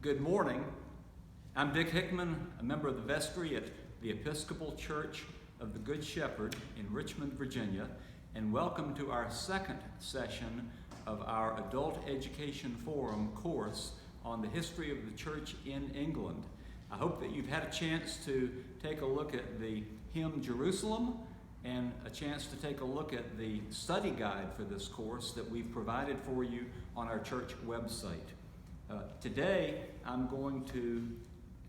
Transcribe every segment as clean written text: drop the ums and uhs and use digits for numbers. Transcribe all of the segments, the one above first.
Good morning. I'm Dick Hickman, a member of the vestry at the Episcopal Church of the Good Shepherd in Richmond, Virginia, and welcome to our second session of our Adult Education Forum course on the history of the church in England. I hope that you've had a chance to take a look at the hymn Jerusalem and a chance to take a look at the study guide for this course that we've provided for you on our church website. Today, I'm going to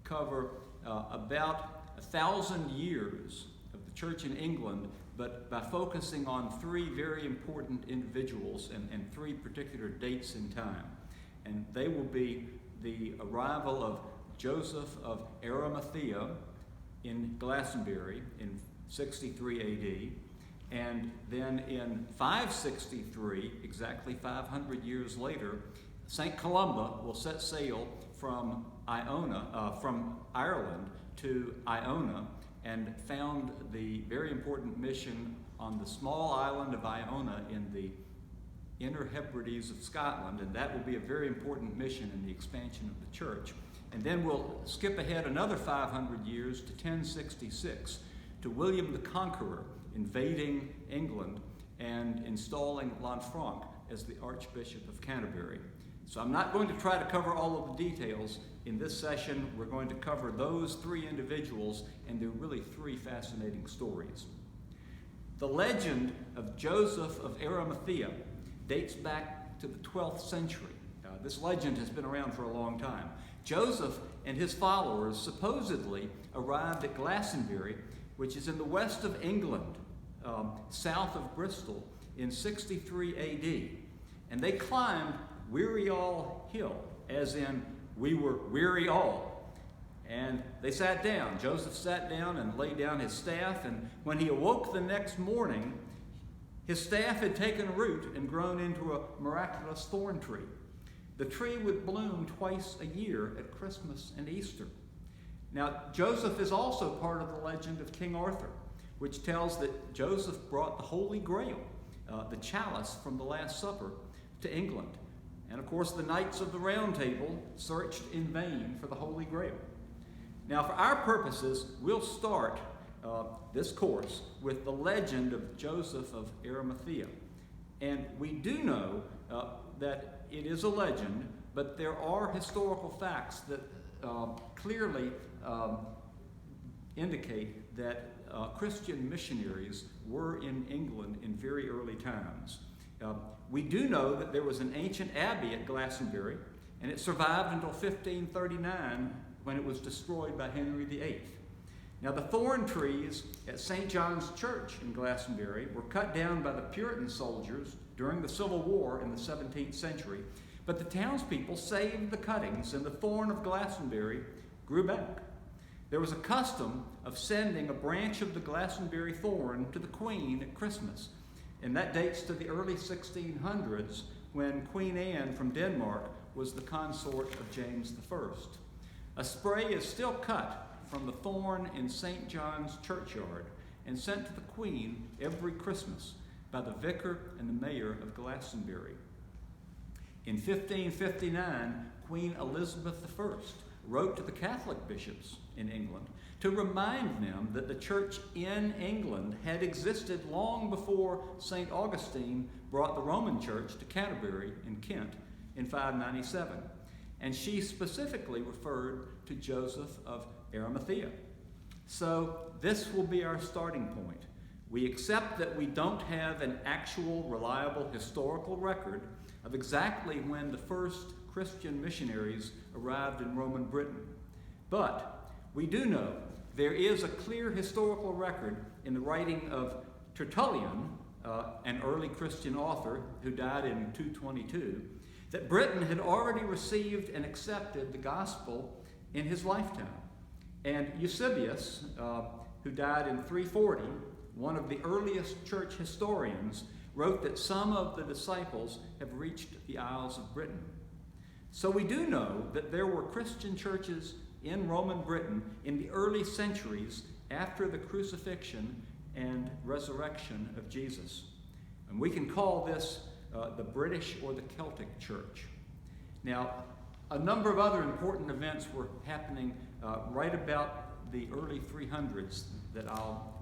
cover about 1,000 years of the church in England, but by focusing on three very important individuals and three particular dates in time. And they will be the arrival of Joseph of Arimathea in Glastonbury in 63 AD, and then in 563, exactly 500 years later, St. Columba will set sail from Ireland to Iona and found the very important mission on the small island of Iona in the Inner Hebrides of Scotland, and that will be a very important mission in the expansion of the church. And then we'll skip ahead another 500 years to 1066 to William the Conqueror invading England and installing Lanfranc as the Archbishop of Canterbury. So I'm not going to try to cover all of the details. In this session, we're going to cover those three individuals, and they're really three fascinating stories. The legend of Joseph of Arimathea dates back to the 12th century. This legend has been around for a long time. Joseph and his followers supposedly arrived at Glastonbury, which is in the west of England, south of Bristol, in 63 AD. And they climbed Weary All Hill, as in we were weary all. And they sat down. Joseph sat down and laid down his staff, and when he awoke the next morning, his staff had taken root and grown into a miraculous thorn tree. The tree would bloom twice a year at Christmas and Easter. Now, Joseph is also part of the legend of King Arthur, which tells that Joseph brought the Holy Grail, the chalice from the Last Supper, to England. And of course, the Knights of the Round Table searched in vain for the Holy Grail. Now, for our purposes, we'll start this course with the legend of Joseph of Arimathea. And we do know that it is a legend, but there are historical facts that clearly indicate that Christian missionaries were in England in very early times. We do know that there was an ancient abbey at Glastonbury, and it survived until 1539 when it was destroyed by Henry VIII. Now, the thorn trees at St. John's Church in Glastonbury were cut down by the Puritan soldiers during the Civil War in the 17th century, but the townspeople saved the cuttings, and the thorn of Glastonbury grew back. There was a custom of sending a branch of the Glastonbury thorn to the Queen at Christmas, and that dates to the early 1600s when Queen Anne from Denmark was the consort of James I. A spray is still cut from the thorn in St. John's churchyard and sent to the Queen every Christmas by the vicar and the mayor of Glastonbury. In 1559, Queen Elizabeth I wrote to the Catholic bishops in England to remind them that the church in England had existed long before St. Augustine brought the Roman church to Canterbury in Kent in 597. And she specifically referred to Joseph of Arimathea. So this will be our starting point. We accept that we don't have an actual, reliable historical record of exactly when the first Christian missionaries arrived in Roman Britain. But we do know there is a clear historical record in the writing of Tertullian, an early Christian author who died in 222, that Britain had already received and accepted the gospel in his lifetime. And Eusebius, who died in 340, one of the earliest church historians, wrote that some of the disciples have reached the Isles of Britain. So we do know that there were Christian churches in Roman Britain in the early centuries after the crucifixion and resurrection of Jesus. And we can call this the British or the Celtic Church. Now, A number of other important events were happening right about the early 300s that I'll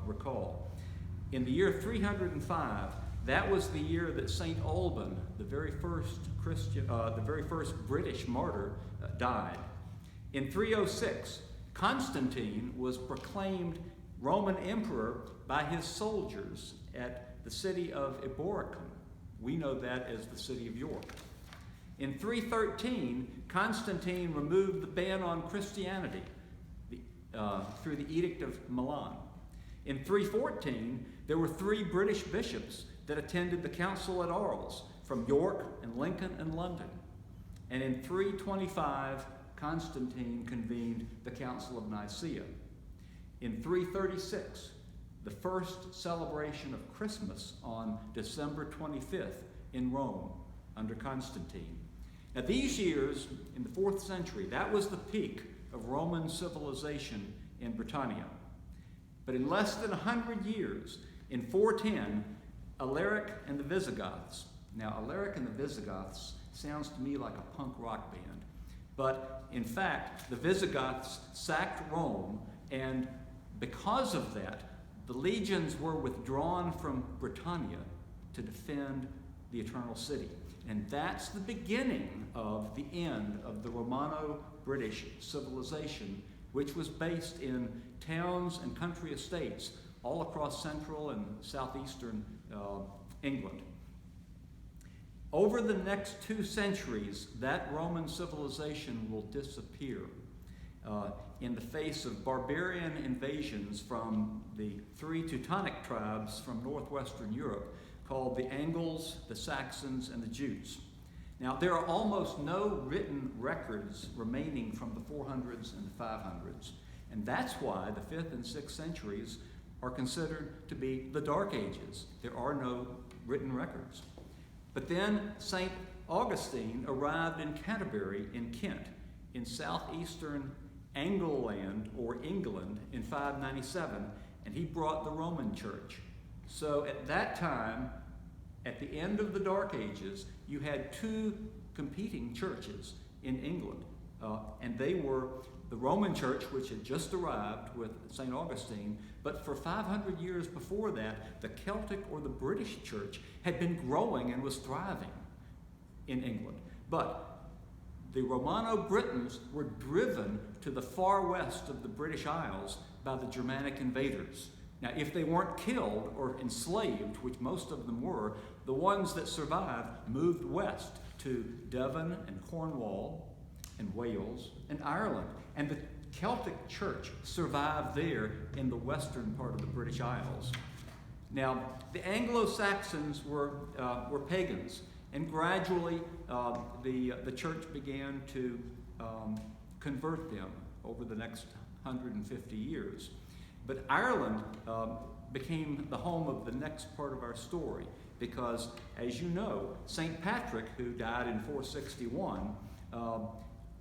recall. In the year 305, that was the year that St. Alban, the very first British martyr, died. In 306, Constantine was proclaimed Roman emperor by his soldiers at the city of Eboracum. We know that as the city of York. In 313, Constantine removed the ban on Christianity through the Edict of Milan. In 314, there were 3 British bishops that attended the council at Arles from York and Lincoln and London. And in 325, Constantine convened the Council of Nicaea. In 336, the first celebration of Christmas on December 25th in Rome under Constantine. Now these years in the 4th century, that was the peak of Roman civilization in Britannia. But in less than 100 years, in 410, Alaric and the Visigoths. Now Alaric and the Visigoths sounds to me like a punk rock band. But in fact, the Visigoths sacked Rome, and because of that, the legions were withdrawn from Britannia to defend the Eternal City. And that's the beginning of the end of the Romano-British civilization, which was based in towns and country estates all across central and southeastern England. Over the next 2 centuries, that Roman civilization will disappear in the face of barbarian invasions from the 3 Teutonic tribes from northwestern Europe called the Angles, the Saxons, and the Jutes. Now, there are almost no written records remaining from the 400s and the 500s, and that's why the 5th and 6th centuries are considered to be the Dark Ages. There are no written records. But then St. Augustine arrived in Canterbury in Kent, in southeastern Angleland, or England, in 597, and he brought the Roman Church. So at that time, at the end of the Dark Ages, you had 2 competing churches in England, and they were the Roman Church, which had just arrived with St. Augustine, but for 500 years before that, the Celtic or the British Church had been growing and was thriving in England. But the Romano-Britons were driven to the far west of the British Isles by the Germanic invaders. Now, if they weren't killed or enslaved, which most of them were, the ones that survived moved west to Devon and Cornwall and Wales and Ireland. And the Celtic Church survived there in the western part of the British Isles. Now, the Anglo-Saxons were pagans, and gradually the church began to convert them over the next 150 years. But Ireland became the home of the next part of our story because, as you know, St. Patrick, who died in 461,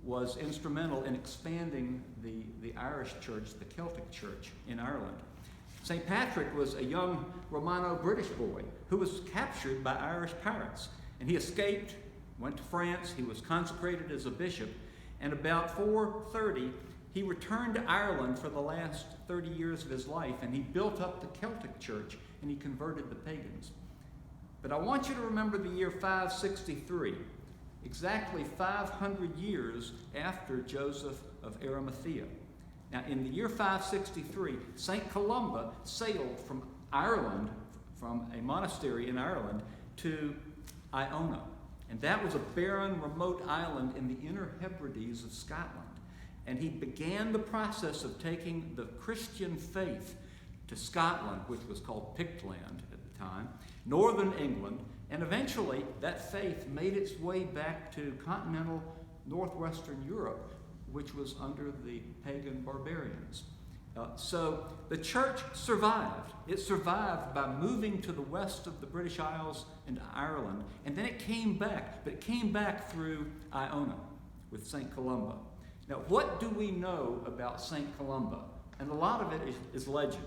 was instrumental in expanding the Irish church, the Celtic church in Ireland. St. Patrick was a young Romano-British boy who was captured by Irish pirates, and he escaped, went to France, he was consecrated as a bishop, and about 430, he returned to Ireland for the last 30 years of his life, and he built up the Celtic church, and he converted the pagans. But I want you to remember the year 563, exactly 500 years after Joseph of Arimathea. Now, in the year 563, St. Columba sailed from Ireland, from a monastery in Ireland, to Iona. And that was a barren, remote island in the inner Hebrides of Scotland. And he began the process of taking the Christian faith to Scotland, which was called Pictland at the time, northern England, and eventually that faith made its way back to continental northwestern Europe, which was under the pagan barbarians. So the church survived. It survived by moving to the west of the British Isles and Ireland, and then it came back, but it came back through Iona with St. Columba. Now, what do we know about St. Columba? And a lot of it is legend,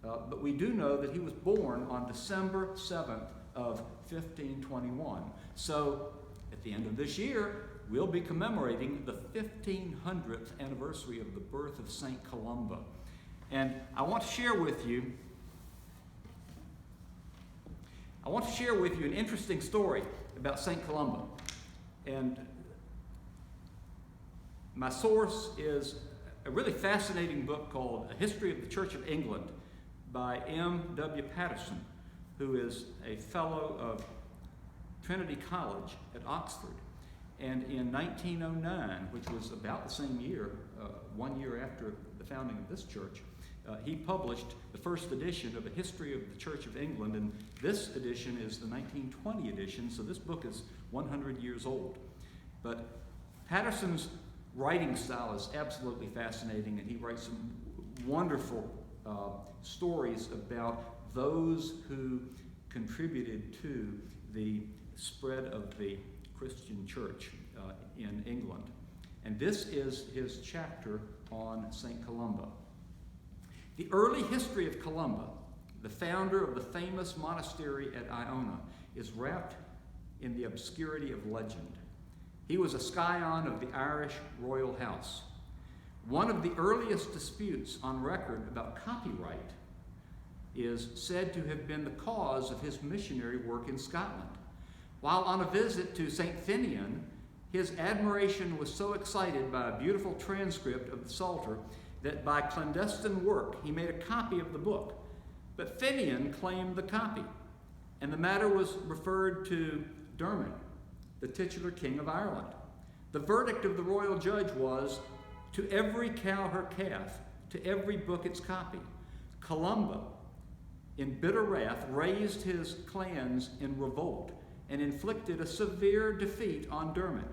but we do know that he was born on December 7th of 1521. So at the end of this year, we'll be commemorating the 1500th anniversary of the birth of St. Columba. And I want to share with you an interesting story about St. Columba. And my source is a really fascinating book called A History of the Church of England by M.W. Patterson, who is a fellow of Trinity College at Oxford. And in 1909, which was about the same year, 1 year after the founding of this church, he published the first edition of A History of the Church of England, and this edition is the 1920 edition, so this book is 100 years old. But Patterson's writing style is absolutely fascinating, and he writes some wonderful stories about those who contributed to the spread of the Christian church in England. And this is his chapter on St. Columba. The early history of Columba, the founder of the famous monastery at Iona, is wrapped in the obscurity of legend. He was a scion of the Irish royal house. One of the earliest disputes on record about copyright is said to have been the cause of his missionary work in Scotland. While on a visit to St. Finian, his admiration was so excited by a beautiful transcript of the Psalter that by clandestine work he made a copy of the book. But Finian claimed the copy, and the matter was referred to Dermot, the titular king of Ireland. The verdict of the royal judge was, to every cow her calf, to every book its copy. Columba, in bitter wrath, raised his clans in revolt and inflicted a severe defeat on Dermot.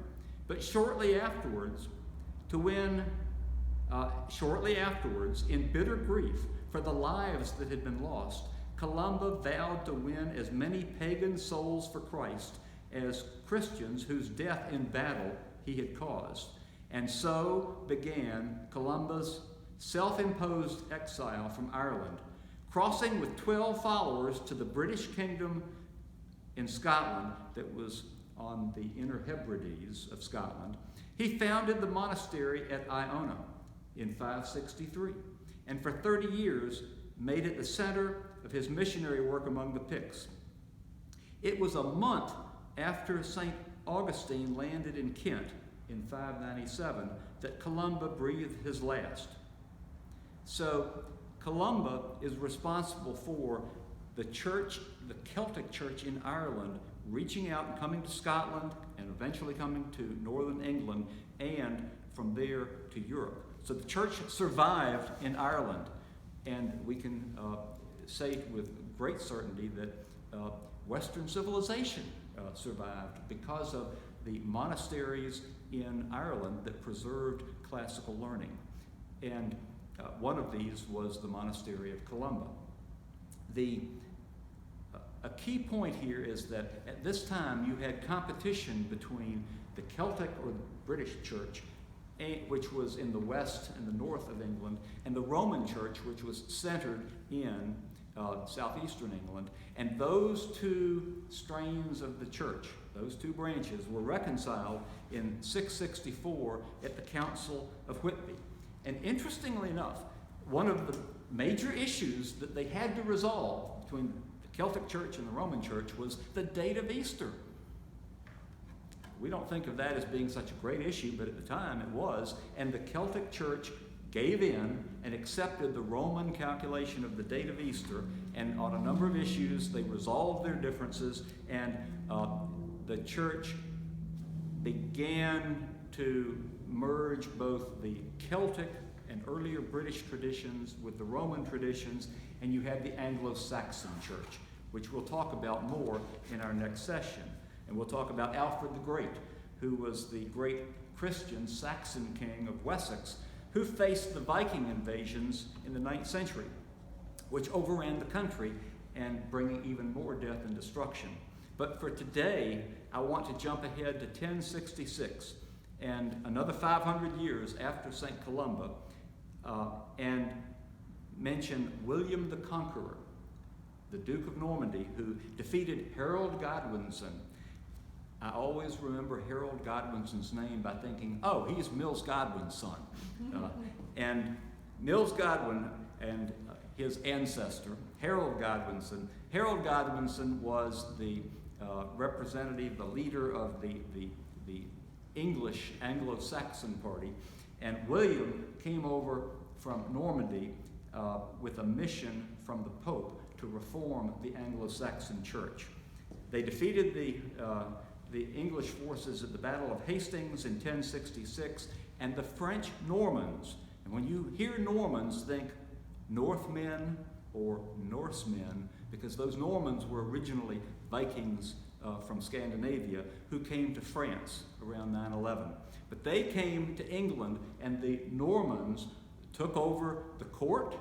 But shortly afterwards, in bitter grief for the lives that had been lost, Columba vowed to win as many pagan souls for Christ as Christians whose death in battle he had caused. And so began Columba's self-imposed exile from Ireland. Crossing with 12 followers to the British kingdom in Scotland that was on the Inner Hebrides of Scotland, he founded the monastery at Iona in 563, and for 30 years made it the center of his missionary work among the Picts. It was a month after St. Augustine landed in Kent in 597 that Columba breathed his last. So Columba is responsible for the church, the Celtic church in Ireland, reaching out and coming to Scotland and eventually coming to northern England and from there to Europe. So the church survived in Ireland, and we can say with great certainty that Western civilization survived because of the monasteries in Ireland that preserved classical learning. And one of these was the monastery of Columba. A key point here is that at this time you had competition between the Celtic or the British church, which was in the west and the north of England, and the Roman church, which was centered in southeastern England. And those two strains of the church, those two branches, were reconciled in 664 at the Council of Whitby. And interestingly enough, one of the major issues that they had to resolve between the Celtic church and the Roman church was the date of Easter. We don't think of that as being such a great issue, but at the time it was. And the Celtic church gave in and accepted the Roman calculation of the date of Easter. And on a number of issues, they resolved their differences, and the church began to merge both the Celtic and earlier British traditions with the Roman traditions, and you had the Anglo-Saxon church, which we'll talk about more in our next session. And we'll talk about Alfred the Great, who was the great Christian Saxon king of Wessex, who faced the Viking invasions in the 9th century, which overran the country and bringing even more death and destruction. But for today, I want to jump ahead to 1066 and another 500 years after St. Columba, and mention William the Conqueror, the Duke of Normandy, who defeated Harold Godwinson I always remember Harold Godwinson's name by thinking, oh, he's Mills Godwin's son. And Mills Godwin and his ancestor, Harold Godwinson. Harold Godwinson was the representative, the leader of the English Anglo-Saxon party, and William came over from Normandy with a mission from the Pope to reform the Anglo-Saxon church. They defeated the English forces at the Battle of Hastings in 1066, and the French Normans. And when you hear Normans, think Northmen or Norsemen, because those Normans were originally Vikings from Scandinavia who came to France around 9/11. But they came to England, and the Normans took over the court.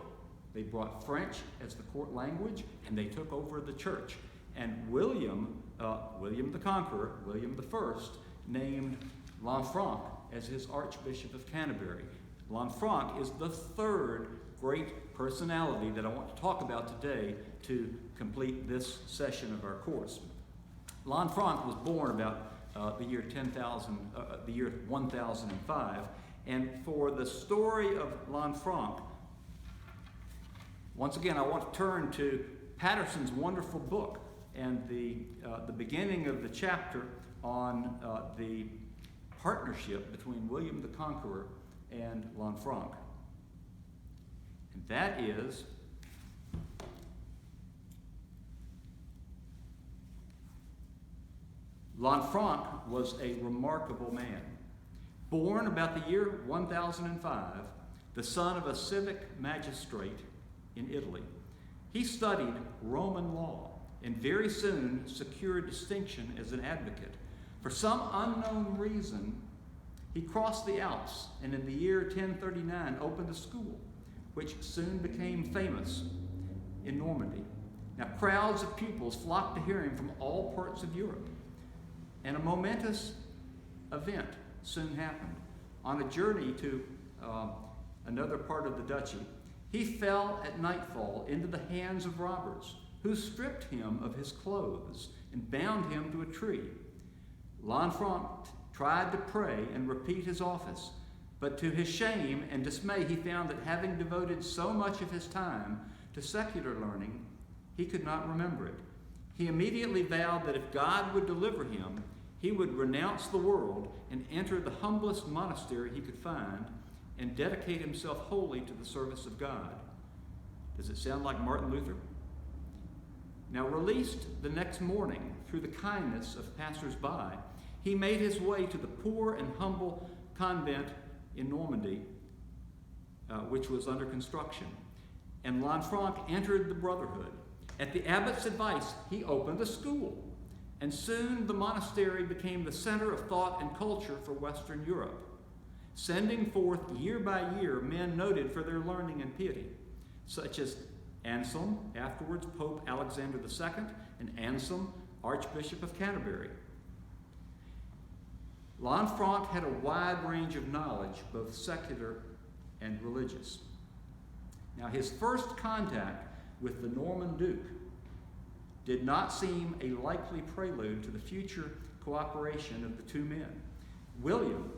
They brought French as the court language, and they took over the church. And William the Conqueror, William I, named Lanfranc as his Archbishop of Canterbury. Lanfranc is the third great personality that I want to talk about today to complete this session of our course. Lanfranc was born about the year 1005, and for the story of Lanfranc, once again I want to turn to Patterson's wonderful book and the beginning of the chapter on the partnership between William the Conqueror and Lanfranc. And that is Lanfranc was a remarkable man. Born about the year 1005, the son of a civic magistrate in Italy, he studied Roman law and very soon secured distinction as an advocate. For some unknown reason, he crossed the Alps and in the year 1039 opened a school, which soon became famous in Normandy. Now, crowds of pupils flocked to hear him from all parts of Europe. And a momentous event soon happened. On a journey to another part of the duchy, he fell at nightfall into the hands of robbers, who stripped him of his clothes and bound him to a tree. Lanfranc tried to pray and repeat his office, but to his shame and dismay, he found that having devoted so much of his time to secular learning, he could not remember it. He immediately vowed that if God would deliver him, he would renounce the world and enter the humblest monastery he could find and dedicate himself wholly to the service of God. Does it sound like Martin Luther? Now, released the next morning through the kindness of passers-by, he made his way to the poor and humble convent in Normandy, which was under construction. And Lanfranc entered the brotherhood. At the abbot's advice, he opened a school, and soon the monastery became the center of thought and culture for Western Europe, sending forth year by year men noted for their learning and piety, such as Anselm, afterwards Pope Alexander II, and Anselm, Archbishop of Canterbury. Lanfranc had a wide range of knowledge, both secular and religious. Now, his first contact with the Norman Duke did not seem a likely prelude to the future cooperation of the two men. William,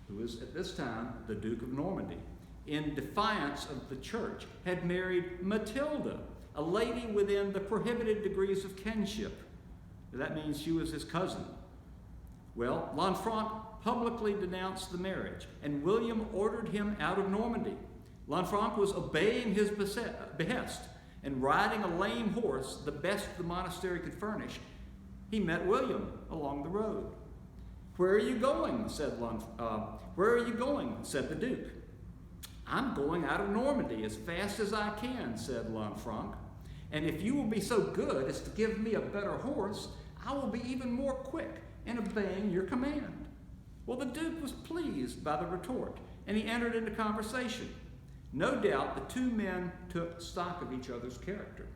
who was at this time the Duke of Normandy, in defiance of the church, had married Matilda, a lady within the prohibited degrees of kinship. That means she was his cousin. Well, Lanfranc publicly denounced the marriage, and William ordered him out of Normandy. Lanfranc was obeying his behest, and riding a lame horse, the best the monastery could furnish, he met William along the road. "Where are you going?" said the Duke. "I'm going out of Normandy as fast as I can," said Lanfranc. "And if you will be so good as to give me a better horse, I will be even more quick in obeying your command." Well, the Duke was pleased by the retort, and he entered into conversation. No doubt the two men took stock of each other's character.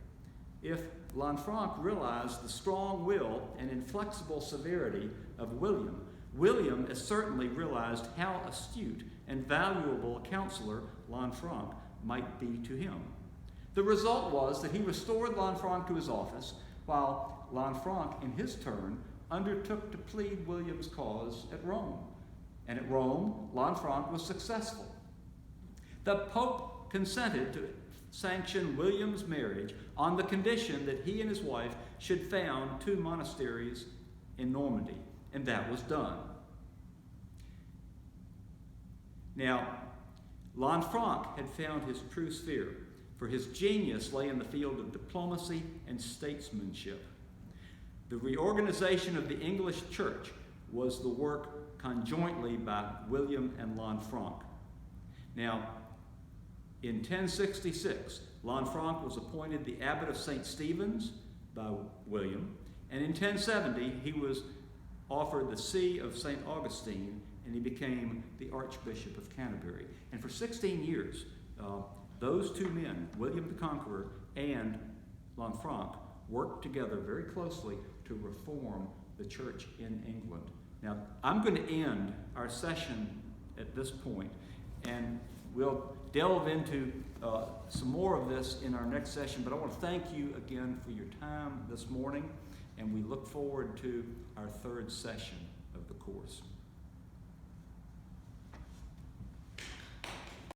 If Lanfranc realized the strong will and inflexible severity of William, William has certainly realized how astute and valuable a counselor Lanfranc might be to him. The result was that he restored Lanfranc to his office, while Lanfranc, in his turn, undertook to plead William's cause at Rome. And at Rome, Lanfranc was successful. The Pope consented to sanction William's marriage on the condition that he and his wife should found 2 monasteries in Normandy, and that was done. Now, Lanfranc had found his true sphere, for his genius lay in the field of diplomacy and statesmanship. The reorganization of the English church was the work conjointly by William and Lanfranc. Now, in 1066, Lanfranc was appointed the abbot of St. Stephen's by William, and in 1070 he was offered the see of St. Augustine, and he became the Archbishop of Canterbury. And for 16 years, those 2 men, William the Conqueror and Lanfranc, worked together very closely to reform the church in England. Now, I'm going to end our session at this point, and we'll delve into some more of this in our next session, but I want to thank you again for your time this morning, and we look forward to our 3rd session of the course.